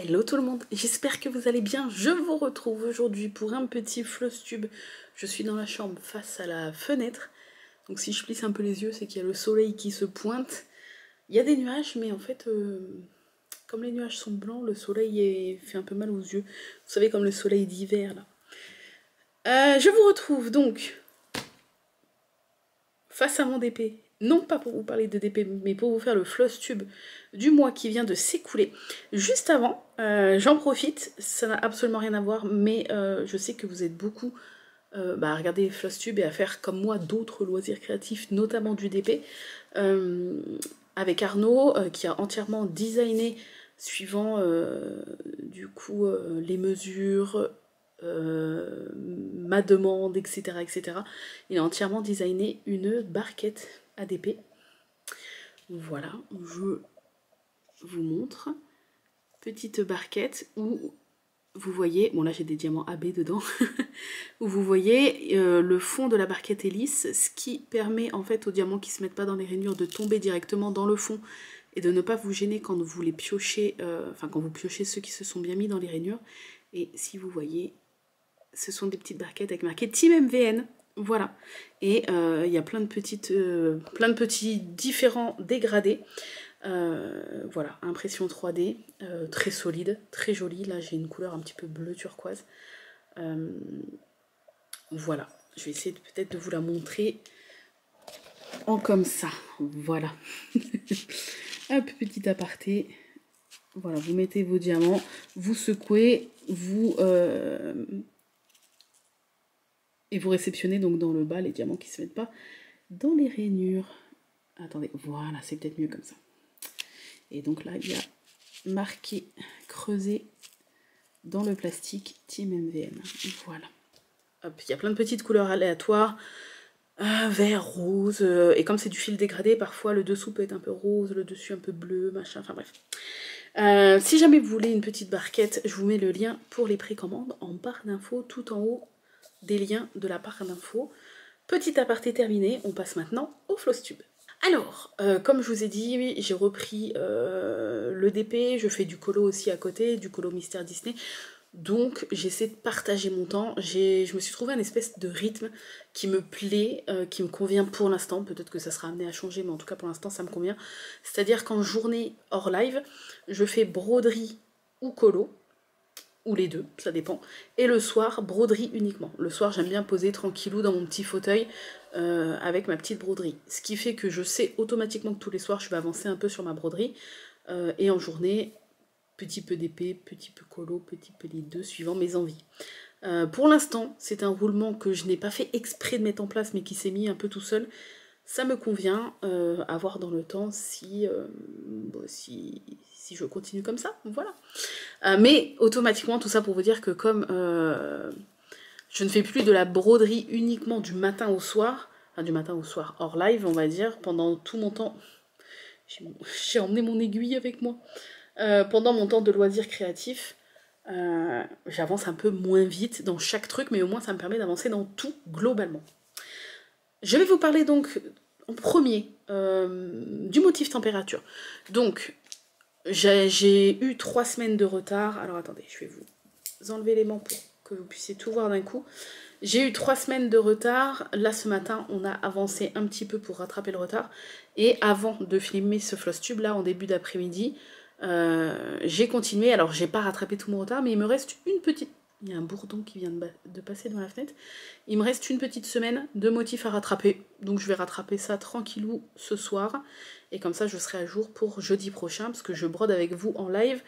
Hello tout le monde, j'espère que vous allez bien. Je vous retrouve aujourd'hui pour un petit floss tube. Je suis dans la chambre face à la fenêtre. Donc si je plisse un peu les yeux, c'est qu'il y a le soleil qui se pointe. Il y a des nuages, mais en fait, comme les nuages sont blancs, le soleil fait un peu mal aux yeux. Vous savez, comme le soleil d'hiver là. Je vous retrouve donc face à mon DP. Non pas pour vous parler de DP, mais pour vous faire le floss tube du mois qui vient de s'écouler. Juste avant, j'en profite, ça n'a absolument rien à voir, mais je sais que vous êtes beaucoup à regarder les floss tubes et à faire comme moi d'autres loisirs créatifs, notamment du DP, avec Arnaud qui a entièrement designé suivant du coup les mesures, ma demande, etc., etc. Il a entièrement designé une barquette ADP. Voilà, je vous montre. Petite barquette où vous voyez, bon là j'ai des diamants AB dedans, où vous voyez le fond de la barquette est lisse, ce qui permet en fait aux diamants qui ne se mettent pas dans les rainures de tomber directement dans le fond et de ne pas vous gêner quand vous les piochez, quand vous piochez ceux qui se sont bien mis dans les rainures. Et si vous voyez, ce sont des petites barquettes avec marqué Team MVN. Voilà, et il y a plein de petits différents dégradés. Voilà, impression 3D, très solide, très jolie. Là j'ai une couleur un petit peu bleu turquoise. Voilà, je vais essayer peut-être de vous la montrer en comme ça. Voilà. Hop, petit aparté. Voilà, vous mettez vos diamants, vous secouez, et vous réceptionnez donc dans le bas les diamants qui ne se mettent pas dans les rainures. Attendez, voilà, c'est peut-être mieux comme ça. Et donc là, il y a marqué creusé dans le plastique Team MVN. Voilà. Hop, il y a plein de petites couleurs aléatoires. Vert, rose. Et comme c'est du fil dégradé, parfois le dessous peut être un peu rose, le dessus un peu bleu, machin, enfin bref. Si jamais vous voulez une petite barquette, je vous mets le lien pour les précommandes en barre d'infos, tout en haut des liens de la barre d'infos. Petit aparté terminé, on passe maintenant au floss tube. Alors, comme je vous ai dit, j'ai repris le DP, je fais du colo aussi à côté, du colo Mystère Disney. Donc j'essaie de partager mon temps. Je me suis trouvé un espèce de rythme qui me plaît, qui me convient pour l'instant. Peut-être que ça sera amené à changer, mais en tout cas pour l'instant ça me convient. C'est-à-dire qu'en journée hors live, je fais broderie ou colo, ou les deux, ça dépend. Et le soir, broderie uniquement. Le soir, j'aime bien poser tranquillou dans mon petit fauteuil avec ma petite broderie. Ce qui fait que je sais automatiquement que tous les soirs, je vais avancer un peu sur ma broderie. Et en journée, petit peu d'épée, petit peu colo, petit peu les deux, suivant mes envies. Pour l'instant, c'est un roulement que je n'ai pas fait exprès de mettre en place, mais qui s'est mis un peu tout seul. Ça me convient, à voir dans le temps si je continue comme ça, voilà. Mais automatiquement, tout ça pour vous dire que comme je ne fais plus de la broderie uniquement du matin au soir, enfin du matin au soir hors live, on va dire, pendant tout mon temps, j'ai emmené mon aiguille avec moi, pendant mon temps de loisirs créatifs, j'avance un peu moins vite dans chaque truc, mais au moins ça me permet d'avancer dans tout globalement. Je vais vous parler donc en premier du motif température. Donc, j'ai eu 3 semaines de retard. Alors attendez, je vais vous enlever l'aimant pour que vous puissiez tout voir d'un coup. J'ai eu 3 semaines de retard. Là, ce matin, on a avancé un petit peu pour rattraper le retard. Et avant de filmer ce floss tube, là, en début d'après-midi, j'ai continué. Alors, j'ai pas rattrapé tout mon retard, mais il me reste une petite... Il y a un bourdon qui vient de passer dans la fenêtre. Il me reste une petite semaine de motifs à rattraper. Donc, je vais rattraper ça tranquillou ce soir. Et comme ça, je serai à jour pour jeudi prochain, parce que je brode avec vous en live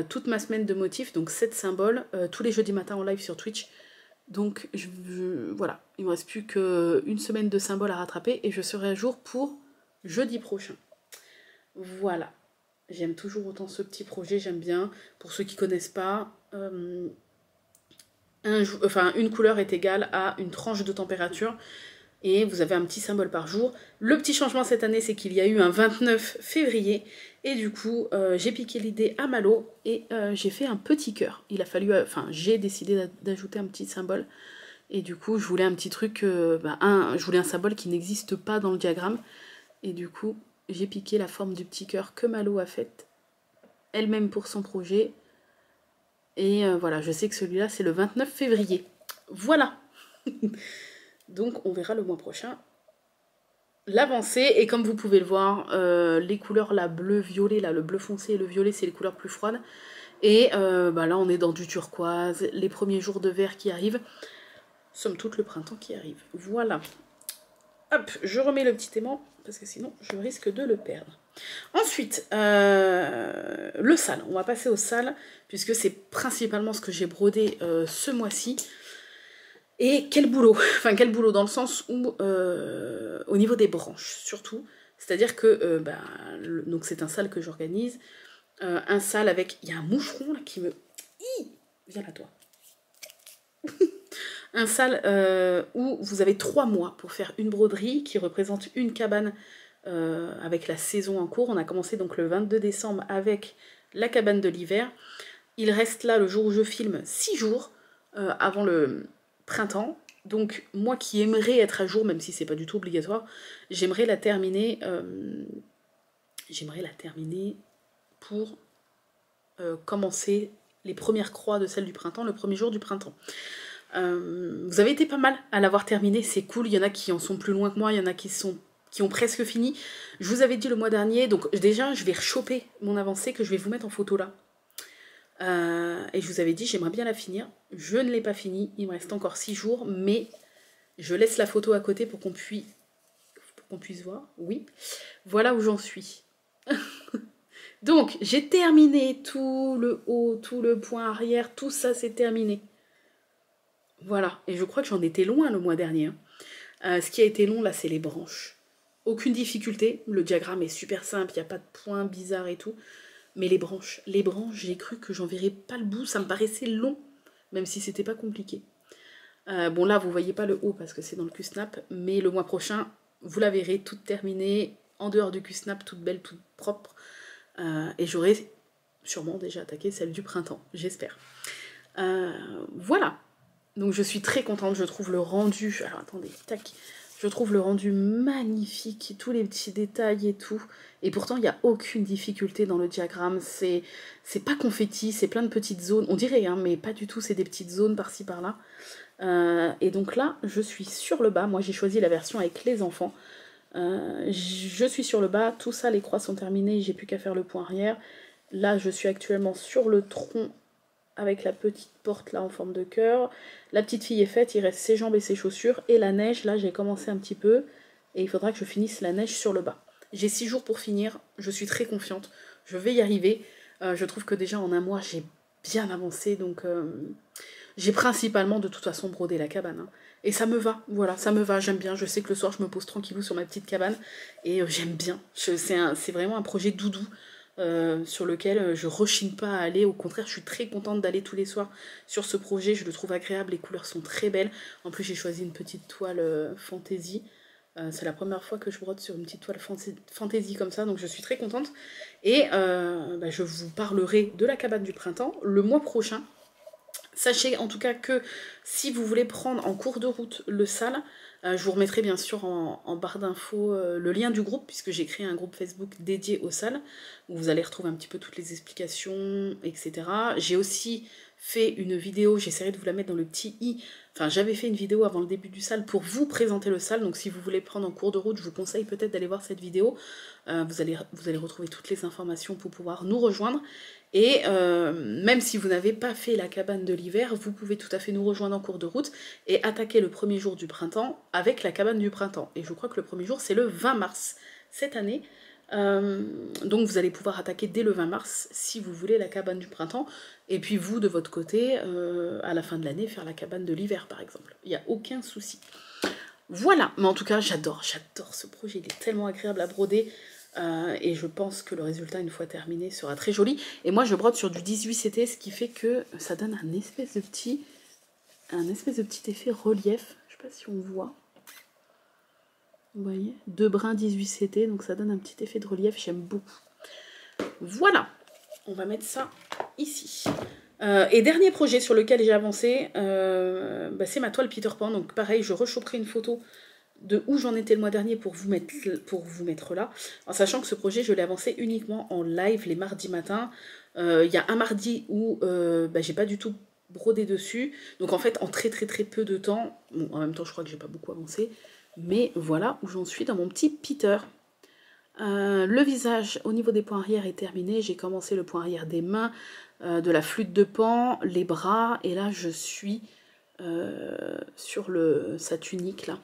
toute ma semaine de motifs, donc 7 symboles, tous les jeudis matins en live sur Twitch. Donc voilà, il me reste plus qu'une semaine de symboles à rattraper et je serai à jour pour jeudi prochain. Voilà, j'aime toujours autant ce petit projet, j'aime bien. Pour ceux qui connaissent pas, une couleur est égale à une tranche de température. Et vous avez un petit symbole par jour. Le petit changement cette année, c'est qu'il y a eu un 29 février. Et du coup, j'ai piqué l'idée à Malo et j'ai fait un petit cœur. Il a fallu, j'ai décidé d'ajouter un petit symbole. Et du coup, je voulais un petit truc, je voulais un symbole qui n'existe pas dans le diagramme. Et du coup, j'ai piqué la forme du petit cœur que Malo a faite elle-même pour son projet. Et voilà, je sais que celui-là, c'est le 29 février. Voilà. Donc, on verra le mois prochain l'avancée. Et comme vous pouvez le voir, les couleurs, là, bleu-violet, là, le bleu foncé et le violet, c'est les couleurs plus froides. Et bah là, on est dans du turquoise, les premiers jours de vert qui arrivent. Somme toute, le printemps qui arrive. Voilà. Hop, je remets le petit aimant, parce que sinon, je risque de le perdre. Ensuite, le sale. On va passer au sale, puisque c'est principalement ce que j'ai brodé ce mois-ci. Et quel boulot. Enfin, quel boulot dans le sens où, au niveau des branches, surtout. C'est-à-dire que, donc c'est un sale que j'organise. Un sale avec... Il y a un moucheron là qui me... Viens là, toi. Un sale où vous avez 3 mois pour faire une broderie qui représente une cabane avec la saison en cours. On a commencé donc le 22 décembre avec la cabane de l'hiver. Il reste là, le jour où je filme, 6 jours avant le printemps. Donc moi qui aimerais être à jour, même si c'est pas du tout obligatoire, j'aimerais la terminer pour commencer les premières croix de celle du printemps, le premier jour du printemps. Vous avez été pas mal à l'avoir terminé, c'est cool. Il y en a qui en sont plus loin que moi, il y en a qui ont presque fini. Je vous avais dit le mois dernier, donc déjà je vais rechoper mon avancée que je vais vous mettre en photo là. Et je vous avais dit j'aimerais bien la finir. Je ne l'ai pas finie, il me reste encore 6 jours, mais je laisse la photo à côté pour qu'on puisse voir. Oui, voilà où j'en suis. Donc j'ai terminé tout le haut, tout le point arrière, tout ça c'est terminé. Voilà, et je crois que j'en étais loin le mois dernier. Ce qui a été long là, c'est les branches. Aucune difficulté, le diagramme est super simple, il n'y a pas de points bizarres et tout. Mais les branches, j'ai cru que j'en verrais pas le bout, ça me paraissait long, même si c'était pas compliqué. Bon là, vous voyez pas le haut parce que c'est dans le Q-Snap, mais le mois prochain, vous la verrez toute terminée, en dehors du Q-Snap, toute belle, toute propre. Et j'aurai sûrement déjà attaqué celle du printemps, j'espère. Voilà. Donc je suis très contente, je trouve le rendu... Alors attendez, tac. Je trouve le rendu magnifique, tous les petits détails et tout. Et pourtant, il n'y a aucune difficulté dans le diagramme. C'est pas confetti, c'est plein de petites zones. On dirait, hein, mais pas du tout, c'est des petites zones par-ci, par-là. Et donc là, je suis sur le bas. Moi, j'ai choisi la version avec les enfants. Je suis sur le bas, tout ça, les croix sont terminées, j'ai plus qu'à faire le point arrière. Là, je suis actuellement sur le tronc avec la petite porte là en forme de cœur. La petite fille est faite, il reste ses jambes et ses chaussures. Et la neige, là j'ai commencé un petit peu. Et il faudra que je finisse la neige sur le bas. J'ai 6 jours pour finir, je suis très confiante. Je vais y arriver. Je trouve que déjà en un mois j'ai bien avancé. Donc j'ai principalement de toute façon brodé la cabane. Hein. Et ça me va, voilà, ça me va, j'aime bien. Je sais que le soir je me pose tranquillou sur ma petite cabane. Et j'aime bien. C'est vraiment un projet doudou. Sur lequel je rechigne pas à aller, au contraire je suis très contente d'aller tous les soirs sur ce projet, je le trouve agréable, les couleurs sont très belles, en plus j'ai choisi une petite toile fantaisie, c'est la première fois que je brode sur une petite toile fantaisie comme ça, donc je suis très contente, et je vous parlerai de la cabane du printemps le mois prochain. Sachez en tout cas que si vous voulez prendre en cours de route le sale, je vous remettrai bien sûr en barre d'infos le lien du groupe, puisque j'ai créé un groupe Facebook dédié au sale, où vous allez retrouver un petit peu toutes les explications, etc. J'ai aussi fait une vidéo, j'essaierai de vous la mettre dans le petit i, enfin j'avais fait une vidéo avant le début du sale pour vous présenter le sale, donc si vous voulez prendre en cours de route, je vous conseille peut-être d'aller voir cette vidéo, vous allez retrouver toutes les informations pour pouvoir nous rejoindre. Et même si vous n'avez pas fait la cabane de l'hiver, vous pouvez tout à fait nous rejoindre en cours de route et attaquer le premier jour du printemps avec la cabane du printemps. Et je crois que le premier jour, c'est le 20 mars cette année. Donc vous allez pouvoir attaquer dès le 20 mars si vous voulez la cabane du printemps. Et puis vous, de votre côté, à la fin de l'année, faire la cabane de l'hiver, par exemple. Il n'y a aucun souci. Voilà, mais en tout cas, j'adore ce projet. Il est tellement agréable à broder. Et je pense que le résultat, une fois terminé, sera très joli. Et moi, je brode sur du 18 CT, ce qui fait que ça donne un espèce de petit effet relief. Je sais pas si on voit. Vous voyez, 2 brins 18 CT, donc ça donne un petit effet de relief. J'aime beaucoup. Voilà, on va mettre ça ici. Et dernier projet sur lequel j'ai avancé, c'est ma toile Peter Pan. Donc pareil, je rechoperai une photo de où j'en étais le mois dernier pour vous mettre là, en sachant que ce projet je l'ai avancé uniquement en live les mardis matins. Il y a un mardi où j'ai pas du tout brodé dessus. Donc en fait, en très peu de temps, bon, en même temps, je crois que j'ai pas beaucoup avancé, mais voilà où j'en suis dans mon petit Peter. Le visage au niveau des points arrière est terminé. J'ai commencé le point arrière des mains, de la flûte de Pan, les bras, et là je suis sur sa tunique là.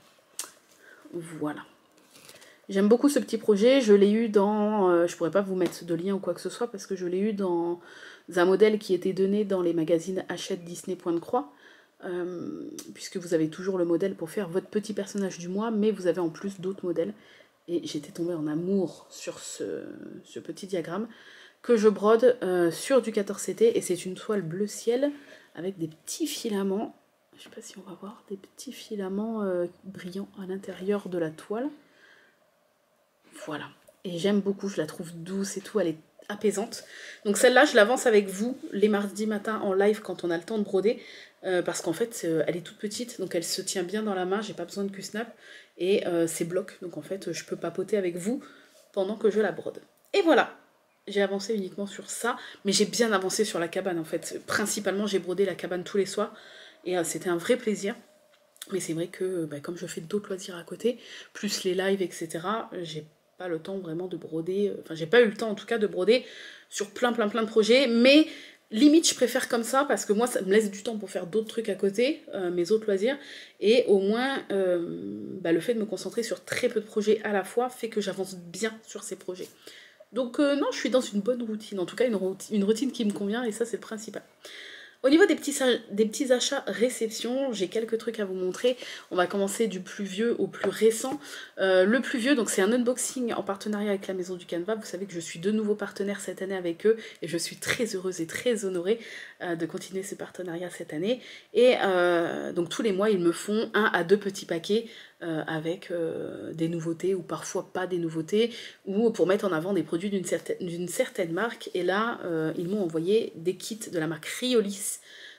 Voilà. J'aime beaucoup ce petit projet, je l'ai eu dans... je pourrais pas vous mettre de lien ou quoi que ce soit parce que je l'ai eu dans un modèle qui était donné dans les magazines Hachette Disney Point de Croix, puisque vous avez toujours le modèle pour faire votre petit personnage du mois, mais vous avez en plus d'autres modèles. Et j'étais tombée en amour sur ce petit diagramme que je brode sur du 14CT, et c'est une toile bleu ciel avec des petits filaments, je sais pas si on va voir, des petits filaments brillants à l'intérieur de la toile. Voilà, et j'aime beaucoup, je la trouve douce et tout, elle est apaisante. Donc celle-là, je l'avance avec vous les mardis matins en live quand on a le temps de broder, parce qu'en fait, elle est toute petite, donc elle se tient bien dans la main, j'ai pas besoin de Q-snap, et c'est bloc, donc en fait, je peux papoter avec vous pendant que je la brode. Et voilà, j'ai avancé uniquement sur ça, mais j'ai bien avancé sur la cabane, en fait. Principalement, j'ai brodé la cabane tous les soirs, et c'était un vrai plaisir. Mais c'est vrai que, comme je fais d'autres loisirs à côté, plus les lives, etc., j'ai pas le temps vraiment de broder, enfin j'ai pas eu le temps en tout cas de broder sur plein de projets, mais limite je préfère comme ça parce que moi ça me laisse du temps pour faire d'autres trucs à côté, mes autres loisirs, et au moins le fait de me concentrer sur très peu de projets à la fois fait que j'avance bien sur ces projets. Donc non, je suis dans une bonne routine, en tout cas une routine qui me convient, et ça c'est le principal. Au niveau des petits achats réception, j'ai quelques trucs à vous montrer. On va commencer du plus vieux au plus récent. Le plus vieux, donc c'est un unboxing en partenariat avec la Maison du Canva. Vous savez que je suis de nouveau partenaire cette année avec eux, et je suis très heureuse et très honorée de continuer ce partenariat cette année. Et donc tous les mois, ils me font 1 à 2 petits paquets avec des nouveautés ou parfois pas des nouveautés, ou pour mettre en avant des produits d'une certaine marque. Et là, ils m'ont envoyé des kits de la marque Riolis.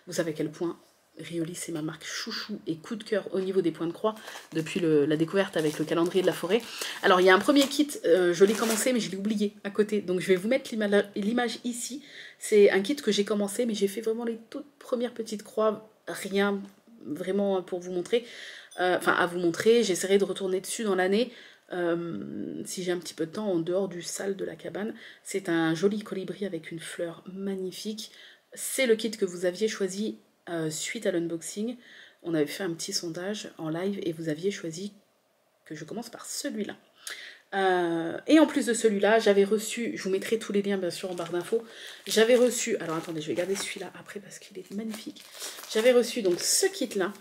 Vous savez à quel point Riolis c'est ma marque chouchou et coup de cœur au niveau des points de croix depuis la découverte avec le calendrier de la forêt. Alors il y a un premier kit, je l'ai commencé mais je l'ai oublié à côté, donc je vais vous mettre l'image ici. C'est un kit que j'ai commencé, mais j'ai fait vraiment les toutes premières petites croix, rien vraiment pour vous montrer, à vous montrer. J'essaierai de retourner dessus dans l'année si j'ai un petit peu de temps en dehors du salle de la cabane. C'est un joli colibri avec une fleur magnifique. C'est le kit que vous aviez choisi suite à l'unboxing. On avait fait un petit sondage en live et vous aviez choisi que je commence par celui-là. Et en plus de celui-là, j'avais reçu, je vous mettrai tous les liens bien sûr en barre d'infos, j'avais reçu, alors attendez, je vais garder celui-là après parce qu'il est magnifique. J'avais reçu donc ce kit-là,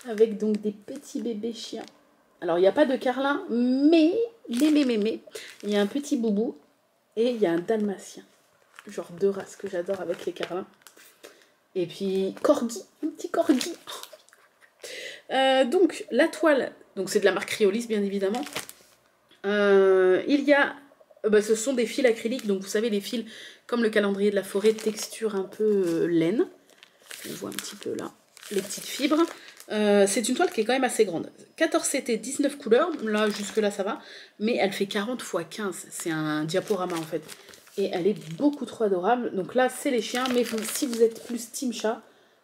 avec donc des petits bébés chiens. Alors il n'y a pas de carlin, mais, il y a un petit boubou et il y a un dalmatien. Genre 2 races que j'adore avec les carlins. Et puis corgi, un petit corgi. Donc la toile, donc c'est de la marque Riolis bien évidemment. Il y a, ce sont des fils acryliques, donc vous savez les fils comme le calendrier de la forêt, texture un peu laine. On voit un petit peu là les petites fibres. C'est une toile qui est quand même assez grande. 14CT, 19 couleurs, là jusque là ça va, mais elle fait 40 x 15, c'est un diaporama en fait. Et elle est beaucoup trop adorable. Donc là c'est les chiens, mais si vous êtes plus team chat,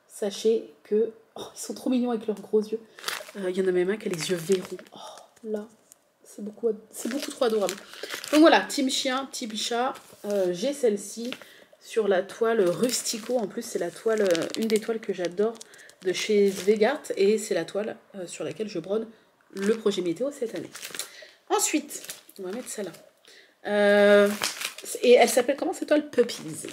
sachez que ils sont trop mignons avec leurs gros yeux. Il y en a même un qui a les yeux verrous. Oh là, c'est beaucoup trop adorable. Donc voilà, team chien, team chat, j'ai celle-ci sur la toile Rustico. En plus c'est la toile, une des toiles que j'adore de chez Svegart, et c'est la toile sur laquelle je brode le projet météo cette année. Ensuite, on va mettre celle-là. Et elle s'appelle comment cette toile? Puppies.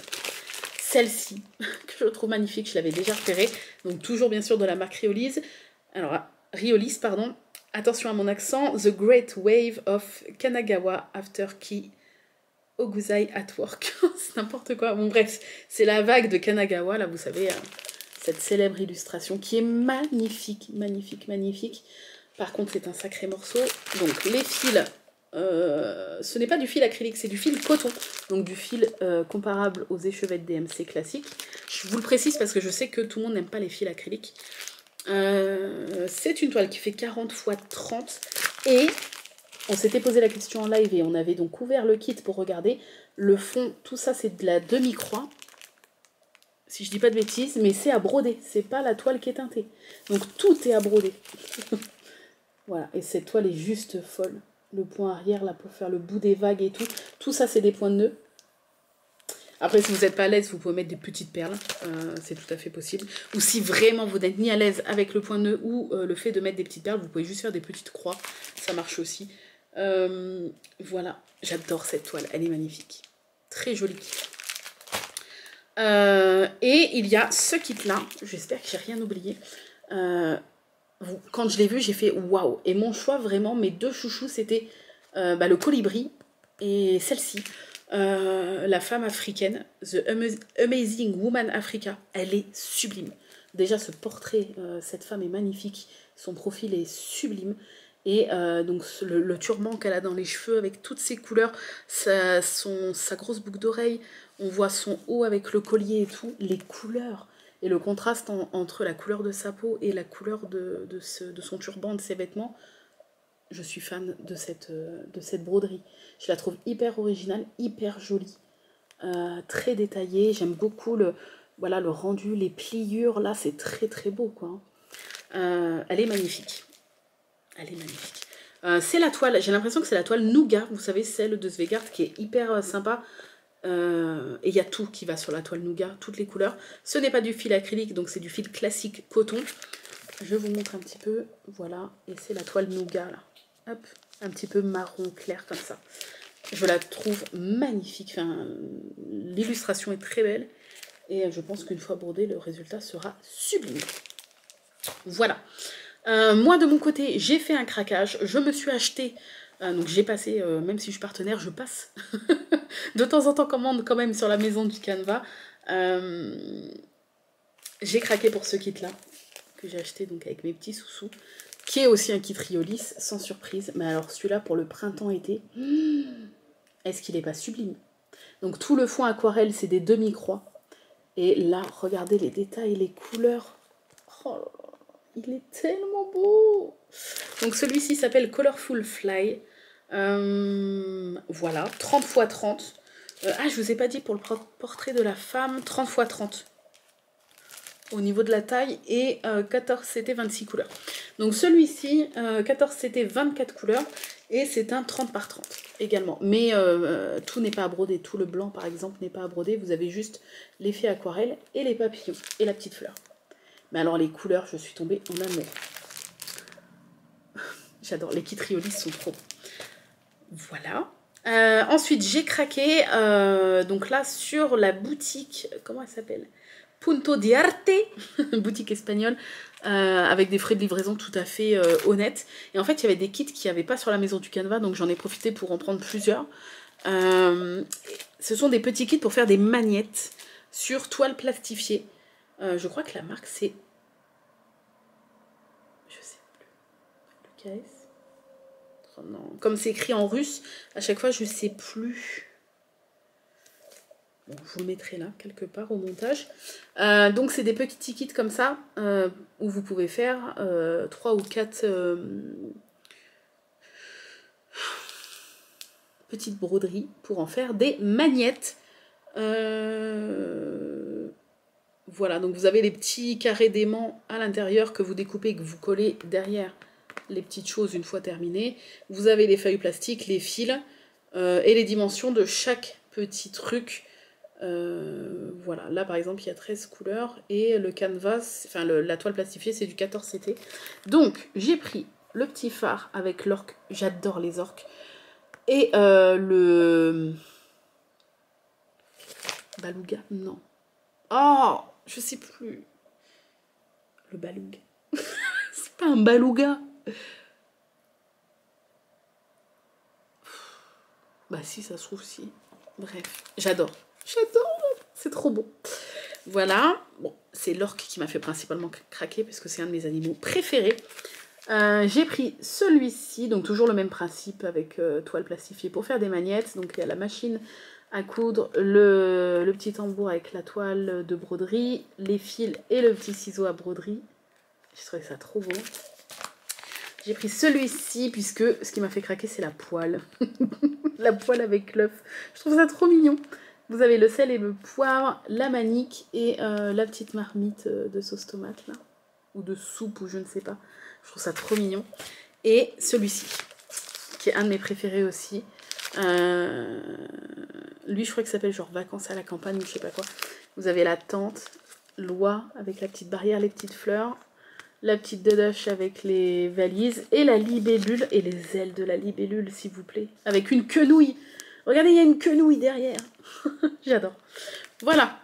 Celle-ci, que je trouve magnifique, je l'avais déjà repérée. Donc toujours bien sûr de la marque Riolis. Alors, Riolis, pardon. Attention à mon accent. The Great Wave of Kanagawa After Ki Oguzai at Work. C'est n'importe quoi. Bon bref, c'est la vague de Kanagawa, là vous savez, cette célèbre illustration qui est magnifique, magnifique, magnifique. Par contre c'est un sacré morceau. Donc les fils, ce n'est pas du fil acrylique, c'est du fil coton. Donc du fil comparable aux échevettes DMC classiques. Je vous le précise parce que je sais que tout le monde n'aime pas les fils acryliques. C'est une toile qui fait 40 x 30 et on s'était posé la question en live et on avait donc ouvert le kit pour regarder. Le fond, tout ça, c'est de la demi-croix. Si je dis pas de bêtises, mais c'est à broder. C'est pas la toile qui est teintée. Donc tout est à broder. Voilà, et cette toile est juste folle. Le point arrière, là, pour faire le bout des vagues et tout. Tout ça, c'est des points de nœud. Après, si vous n'êtes pas à l'aise, vous pouvez mettre des petites perles. C'est tout à fait possible. Ou si vraiment vous n'êtes ni à l'aise avec le point de nœud ou le fait de mettre des petites perles, vous pouvez juste faire des petites croix. Ça marche aussi. Voilà, j'adore cette toile. Elle est magnifique. Très jolie. Et il y a ce kit-là. J'espère que j'ai rien oublié. Quand je l'ai vu, j'ai fait waouh. Et mon choix, vraiment, mes deux chouchous, c'était le colibri et celle-ci. La femme africaine, The Amazing Woman Africa, elle est sublime. Déjà, ce portrait, cette femme est magnifique. Son profil est sublime. Et donc le turban qu'elle a dans les cheveux avec toutes ses couleurs, sa grosse boucle d'oreille, on voit son haut avec le collier et tout, les couleurs et le contraste entre la couleur de sa peau et la couleur de son turban, de ses vêtements. Je suis fan de cette broderie. Je la trouve hyper originale, hyper jolie, très détaillée. J'aime beaucoup le rendu, les pliures, là c'est très très beau quoi. Elle est magnifique. Elle est magnifique. C'est la toile, j'ai l'impression que c'est la toile Nougat, vous savez, celle de Svegard qui est hyper sympa. Et il y a tout qui va sur la toile Nougat, toutes les couleurs. Ce n'est pas du fil acrylique, donc c'est du fil classique coton. Je vous montre un petit peu, voilà, et c'est la toile Nougat là. Hop, un petit peu marron clair comme ça. Je la trouve magnifique, enfin, l'illustration est très belle. Et je pense qu'une fois brodée, le résultat sera sublime. Voilà. Moi de mon côté j'ai fait un craquage, je me suis acheté, donc j'ai passé, même si je suis partenaire, je passe de temps en temps commande quand même sur la maison du Canva. J'ai craqué pour ce kit là, que j'ai acheté donc avec mes petits sous-sous, qui est aussi un kit Riolis, sans surprise, mais alors celui-là pour le printemps-été, est-ce qu'il n'est pas sublime? Donc tout le fond aquarelle c'est des demi-croix, et là regardez les détails, les couleurs, oh là là. Il est tellement beau. Donc celui-ci s'appelle Colorful Fly. Voilà, 30 x 30. Je vous ai pas dit pour le portrait de la femme, 30 x 30. Au niveau de la taille, et 14 CT 26 couleurs. Donc celui-ci, 14 CT 24 couleurs, et c'est un 30 par 30 également. Mais tout n'est pas à broder. Tout le blanc par exemple n'est pas à broder. Vous avez juste l'effet aquarelle et les papillons et la petite fleur. Mais alors les couleurs, je suis tombée en amour. J'adore, les kits Riolis sont trop beaux. Voilà. Ensuite, j'ai craqué, donc là, sur la boutique, comment elle s'appelle? Punto di Arte, boutique espagnole, avec des frais de livraison tout à fait honnêtes. Et en fait, il y avait des kits qu'il n'y avait pas sur la maison du Canva, donc j'en ai profité pour en prendre plusieurs. Ce sont des petits kits pour faire des magnettes sur toile plastifiée. Je crois que la marque, c'est... Je sais plus. Lucas. Oh non. Comme c'est écrit en russe, à chaque fois, je sais plus. Bon, je vous le mettrai là, quelque part, au montage. Donc, c'est des petits kits comme ça, où vous pouvez faire 3 ou 4 petites broderies pour en faire des magnettes. Voilà, donc vous avez les petits carrés d'aimants à l'intérieur que vous découpez et que vous collez derrière les petites choses une fois terminées. Vous avez les feuilles plastiques, les fils et les dimensions de chaque petit truc. Voilà, là par exemple il y a 13 couleurs et le canvas, enfin la toile plastifiée c'est du 14 CT. Donc j'ai pris le petit phare avec l'orque, j'adore les orques, et le beluga, non. Oh, je sais plus. Le beluga. C'est pas un beluga. Bah si, ça se trouve si. Bref, j'adore. J'adore. C'est trop beau. Voilà. Bon, c'est l'orque qui m'a fait principalement craquer parce que c'est un de mes animaux préférés. J'ai pris celui-ci, donc toujours le même principe avec toile plastifiée pour faire des magnettes. Donc il y a la machine à coudre, le petit tambour avec la toile de broderie, les fils et le petit ciseau à broderie. J'ai trouvé ça trop beau. J'ai pris celui-ci puisque ce qui m'a fait craquer c'est la poêle. La poêle avec l'œuf. Je trouve ça trop mignon. Vous avez le sel et le poivre, la manique et la petite marmite de sauce tomate là. Ou de soupe ou je ne sais pas. Je trouve ça trop mignon. Et celui-ci, qui est un de mes préférés aussi. Lui, je crois qu'il s'appelle genre vacances à la campagne ou je sais pas quoi. Vous avez la tente, l'oie avec la petite barrière, les petites fleurs. La petite dodoche avec les valises. Et la libellule et les ailes de la libellule, s'il vous plaît. Avec une quenouille. Regardez, il y a une quenouille derrière. J'adore. Voilà,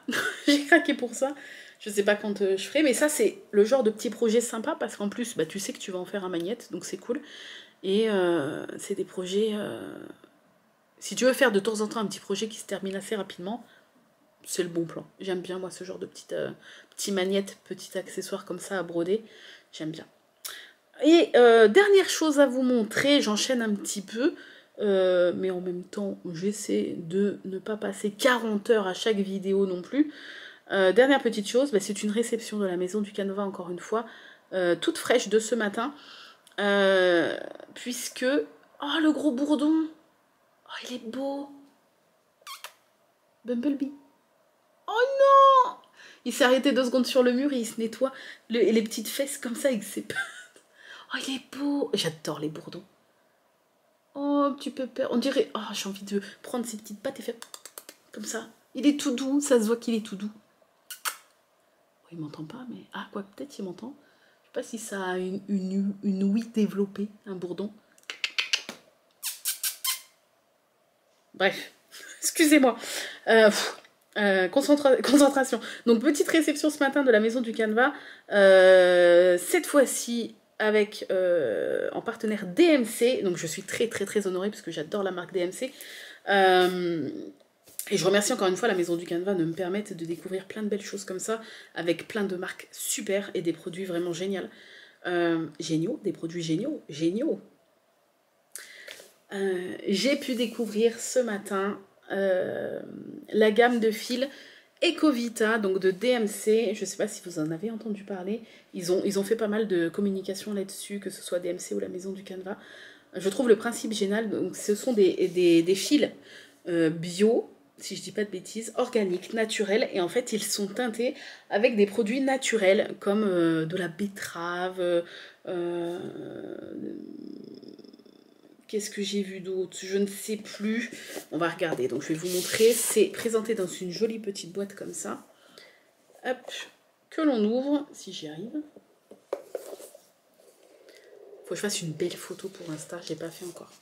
j'ai craqué pour ça. Je sais pas quand je ferai, mais ça, c'est le genre de petit projet sympa parce qu'en plus, bah, tu sais que tu vas en faire un magnète, donc c'est cool. Et c'est des projets... Si tu veux faire de temps en temps un petit projet qui se termine assez rapidement, c'est le bon plan. J'aime bien, moi, ce genre de petit magnète, petit accessoire comme ça à broder. J'aime bien. Et dernière chose à vous montrer, j'enchaîne un petit peu. Mais en même temps, j'essaie de ne pas passer 40 heures à chaque vidéo non plus. Dernière petite chose, bah, c'est une réception de la maison du Canva, encore une fois, toute fraîche de ce matin, puisque... Oh, le gros bourdon! Oh, il est beau! Bumblebee! Oh non! Il s'est arrêté 2 secondes sur le mur et il se nettoie les petites fesses comme ça avec ses pattes. Oh, il est beau! J'adore les bourdons. Oh, petit pépère. On dirait... Oh, j'ai envie de prendre ses petites pattes et faire... Comme ça. Il est tout doux. Ça se voit qu'il est tout doux. Oh, il m'entend pas, mais... Ah, quoi, peut-être il m'entend. Je sais pas si ça a une ouïe développée, un bourdon. Bref. Excusez-moi. Concentration. Donc, petite réception ce matin de la maison du Canva. Cette fois-ci... avec en partenaire DMC, donc je suis très très très honorée parce que j'adore la marque DMC, et je remercie encore une fois la maison du Canva de me permettre de découvrir plein de belles choses comme ça, avec plein de marques super et des produits vraiment géniaux, des produits géniaux. J'ai pu découvrir ce matin la gamme de fils Ecovita, donc de DMC. Je ne sais pas si vous en avez entendu parler. Ils ont fait pas mal de communication là-dessus, que ce soit DMC ou la maison du Canva. Je trouve le principe génial. Donc, ce sont des fils bio, si je dis pas de bêtises, organiques, naturels. Et en fait, ils sont teintés avec des produits naturels, comme de la betterave, qu'est-ce que j'ai vu d'autre? Je ne sais plus. On va regarder. Donc, je vais vous montrer. C'est présenté dans une jolie petite boîte comme ça. Hop. Que l'on ouvre, si j'y arrive. Faut que je fasse une belle photo pour Insta. Je n'ai pas fait encore.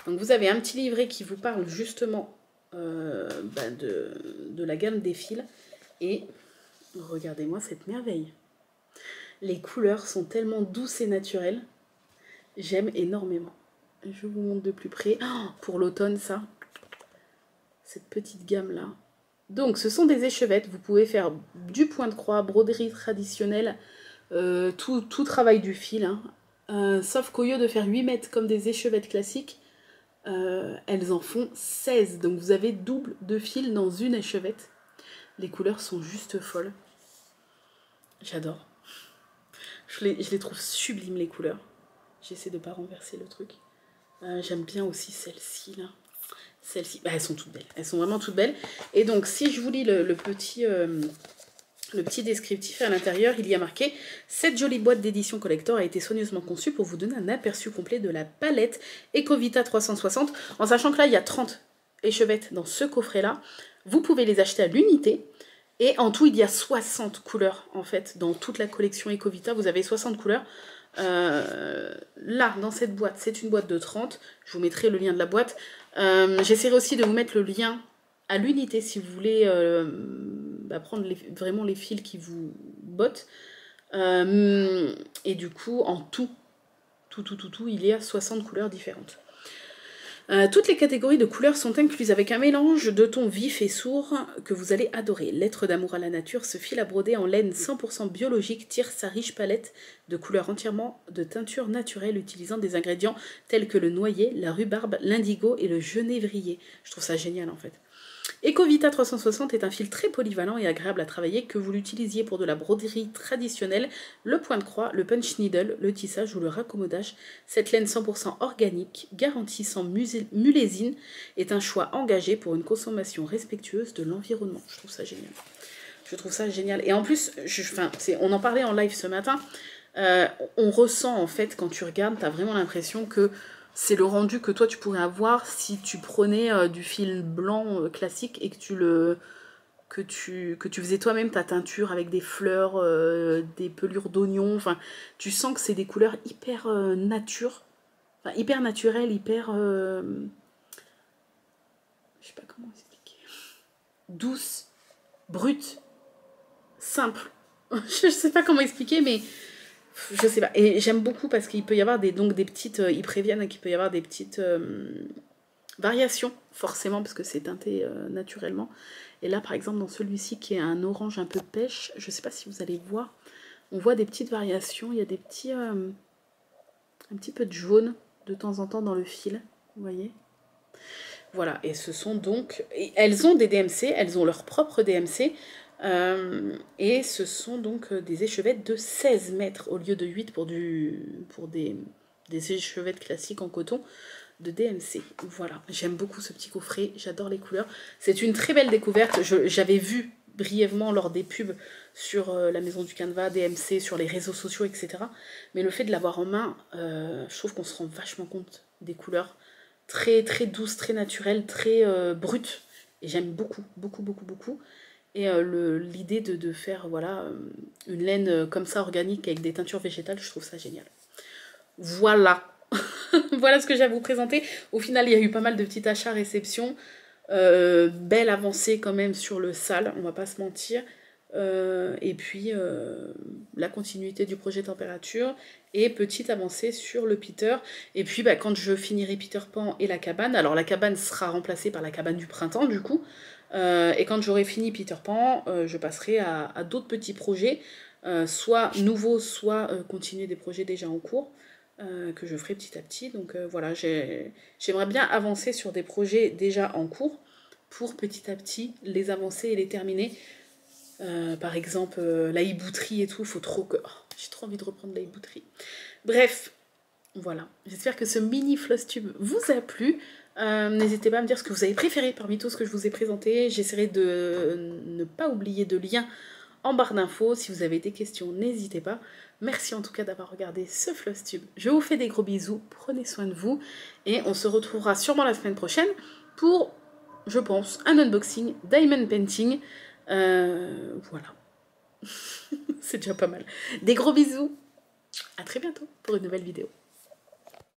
Donc, vous avez un petit livret qui vous parle justement de la gamme des fils. Et regardez-moi cette merveille. Les couleurs sont tellement douces et naturelles. J'aime énormément. Je vous montre de plus près. Oh, pour l'automne, ça. Cette petite gamme-là. Donc, ce sont des échevettes. Vous pouvez faire du point de croix, broderie traditionnelle, tout travail du fil. Hein. Sauf qu'au lieu de faire 8 mètres comme des échevettes classiques, elles en font 16. Donc, vous avez double de fil dans une échevette. Les couleurs sont juste folles. J'adore. Je les trouve sublimes, les couleurs. J'essaie de ne pas renverser le truc. J'aime bien aussi celle-ci là. Celles-ci, bah, elles sont toutes belles. Elles sont vraiment toutes belles. Et donc, si je vous lis le petit descriptif à l'intérieur, il y a marqué « Cette jolie boîte d'édition collector a été soigneusement conçue pour vous donner un aperçu complet de la palette Ecovita 360. » En sachant que là, il y a 30 échevettes dans ce coffret-là. Vous pouvez les acheter à l'unité. Et en tout, il y a 60 couleurs, en fait, dans toute la collection Ecovita. Vous avez 60 couleurs. Là, dans cette boîte, c'est une boîte de 30. Je vous mettrai le lien de la boîte. J'essaierai aussi de vous mettre le lien à l'unité si vous voulez prendre vraiment les fils qui vous bottent. Et du coup, en tout, il y a 60 couleurs différentes. Toutes les catégories de couleurs sont incluses avec un mélange de tons vifs et sourds que vous allez adorer. Lettre d'amour à la nature, ce fil à broder en laine 100% biologique tire sa riche palette de couleurs entièrement de teinture naturelle utilisant des ingrédients tels que le noyer, la rhubarbe, l'indigo et le genévrier. Je trouve ça génial en fait. Ecovita 360 est un fil très polyvalent et agréable à travailler, que vous l'utilisiez pour de la broderie traditionnelle, le point de croix, le punch needle, le tissage ou le raccommodage. Cette laine 100% organique, garantie sans mulésine, est un choix engagé pour une consommation respectueuse de l'environnement. Je trouve ça génial. Je trouve ça génial. Et en plus, on en parlait en live ce matin, on ressent en fait quand tu regardes, tu as vraiment l'impression que c'est le rendu que toi tu pourrais avoir si tu prenais du fil blanc classique et que tu faisais toi-même ta teinture avec des fleurs, des pelures d'oignons. Enfin, tu sens que c'est des couleurs hyper hyper naturelles, hyper je sais pas comment expliquer, douces, brutes, simples. Je sais pas comment expliquer, mais je sais pas. Et j'aime beaucoup parce qu'il peut y avoir des petites... ils préviennent qu'il peut y avoir des petites variations, forcément, parce que c'est teinté naturellement. Et là, par exemple, dans celui-ci qui est un orange un peu pêche, je sais pas si vous allez voir, on voit des petites variations. Il y a des petits... un petit peu de jaune de temps en temps dans le fil, vous voyez. Voilà, et ce sont donc... elles ont des DMC, elles ont leur propre DMC, et ce sont donc des échevettes de 16 mètres au lieu de 8 pour des échevettes classiques en coton de DMC. Voilà, j'aime beaucoup ce petit coffret, j'adore les couleurs. C'est une très belle découverte, j'avais vu brièvement lors des pubs sur la maison du Canva, DMC, sur les réseaux sociaux, etc. Mais le fait de l'avoir en main, je trouve qu'on se rend vachement compte des couleurs très, très douces, très naturelles, très brutes. Et j'aime beaucoup, beaucoup, beaucoup, beaucoup. Et l'idée de faire voilà, une laine comme ça, organique, avec des teintures végétales, je trouve ça génial. Voilà. Voilà ce que j'ai à vous présenter. Au final, il y a eu pas mal de petits achats réception. Belle avancée quand même sur le sale, on va pas se mentir. Et puis la continuité du projet température et petite avancée sur le Peter. Et puis quand je finirai Peter Pan et la cabane, alors la cabane sera remplacée par la cabane du printemps du coup, et quand j'aurai fini Peter Pan, je passerai à d'autres petits projets, soit nouveaux, soit continuer des projets déjà en cours, que je ferai petit à petit. Donc voilà, j'aimerais bien avancer sur des projets déjà en cours pour petit à petit les avancer et les terminer. Par exemple, la hibouterie et tout, faut trop que... Oh, j'ai trop envie de reprendre la hibouterie. Bref, voilà. J'espère que ce mini floss tube vous a plu. N'hésitez pas à me dire ce que vous avez préféré parmi tout ce que je vous ai présenté. J'essaierai de ne pas oublier de lien en barre d'infos. Si vous avez des questions, n'hésitez pas. Merci en tout cas d'avoir regardé ce floss tube. Je vous fais des gros bisous, prenez soin de vous. Et on se retrouvera sûrement la semaine prochaine pour, je pense, un unboxing Diamond Painting. Voilà. C'est déjà pas mal. Des gros bisous. À très bientôt pour une nouvelle vidéo.